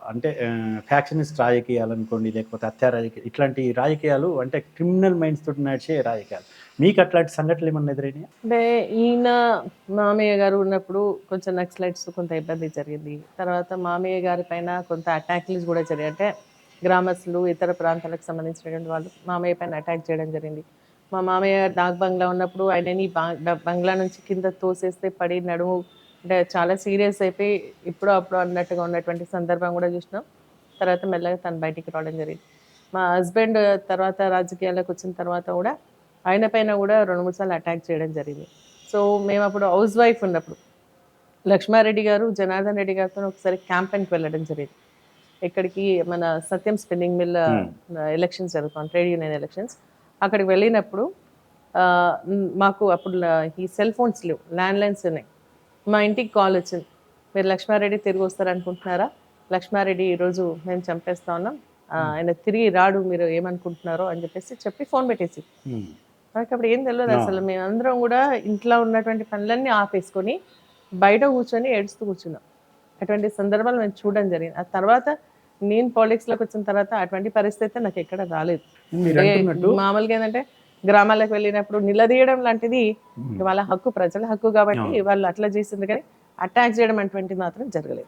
అంటే ఫ్యాక్షనిస్ట్ రాజకీయాలనుకోండి, లేకపోతే హత్యా రాజకీయాలు ఇట్లాంటి రాజకీయాలు అంటే క్రిమినల్ మైండ్స్ తోటి నడిచే రాజకీయాలు. మీకు అట్లాంటి సంఘటనలేమన్నా ఎదురైనాయా? అంటే ఈయన మామయ్య గారు ఉన్నప్పుడు కొంచెం నక్సలైట్స్ కొంత ఇబ్బంది జరిగింది. తర్వాత మామయ్య గారి పైన కొంత అటాక్‌లు గూడా జరిగాయి. అంటే గ్రామస్తులు, ఇతర ప్రాంతాలకు సంబంధించినటువంటి వాళ్ళు మామయ్య పైన అటాక్ చేయడం జరిగింది. మా మామయ్య డాక్ బంగ్లా ఉన్నప్పుడు ఆయనని బంగ్లా నుంచి కింద తోసేస్తే పడి నడుము అంటే చాలా సీరియస్ అయిపోయి ఇప్పుడో అప్పుడో అన్నట్టుగా ఉన్నటువంటి సందర్భం గూడా చూసినాం. తర్వాత మెల్లగా తను బయటికి రావడం జరిగింది. మా హస్బెండ్ తర్వాత రాజకీయాల్లోకొచ్చిన తర్వాత గూడా ఆయన పైన కూడా 2, 3 సార్లు అటాక్ చేయడం జరిగింది. సో, మేమప్పుడు హౌస్ వైఫ్ ఉన్నప్పుడు లక్ష్మారెడ్డి గారు, జనార్దన్ రెడ్డి గారితోని ఒకసారి క్యాంపెయిన్‌కి వెళ్ళడం జరిగింది. ఎక్కడికి మన సత్యం స్పిన్నింగ్ మిల్ హ్మ్. ఎలక్షన్స్ జరుగుతాయి. Trade union elections. అక్కడికి వెళ్ళినప్పుడు మాకు అప్పుడు ఈ సెల్ ఫోన్స్ లేవు. ల్యాండ్‌లైన్స్ ఉన్నాయి. మా ఇంటికి కాల్ వచ్చింది. "మీరు లక్ష్మారెడ్డి తిరిగి వస్తారనుకుంటున్నారా? లక్ష్మారెడ్డి ఈరోజు మేము చంపేస్తా ఉన్నాం. ఆయన తిరిగి రాడు మీరు ఏమనుకుంటున్నారో" అని చెప్పి ఫోన్ పెట్టేసింది. హ్మ్. నాకప్పుడు ఏం తెలవదు ఆ! అసలు. మేమందరం గూడా ఇంట్లో ఉన్నటువంటి పనులన్నీ ఆపేసుకొని, బయట కూర్చొని ఏడుస్తూ కూర్చున్నాం. అటువంటి సందర్భాలు మేము చూడడం జరిగింది. ఆ తర్వాత నేను పాలిటిక్స్‌లోకొచ్చిన తర్వాత అటువంటి పరిస్థితి నాకెక్కడ రాలేదు. అంటే మీరంటున్నట్టు మామూలుగా ఏందంటే, గ్రామాలకు వెళ్ళినప్పుడు నిలదీయడం లాంటిది హ్మ్. వాళ్ళ హక్కు, ప్రజల హక్కు గాబట్టి అవును. వాళ్ళు అట్లా చేసిండ్రు గానీ, అటాక్ చేయడం అటువంటిది మాత్రం జరగలేదు.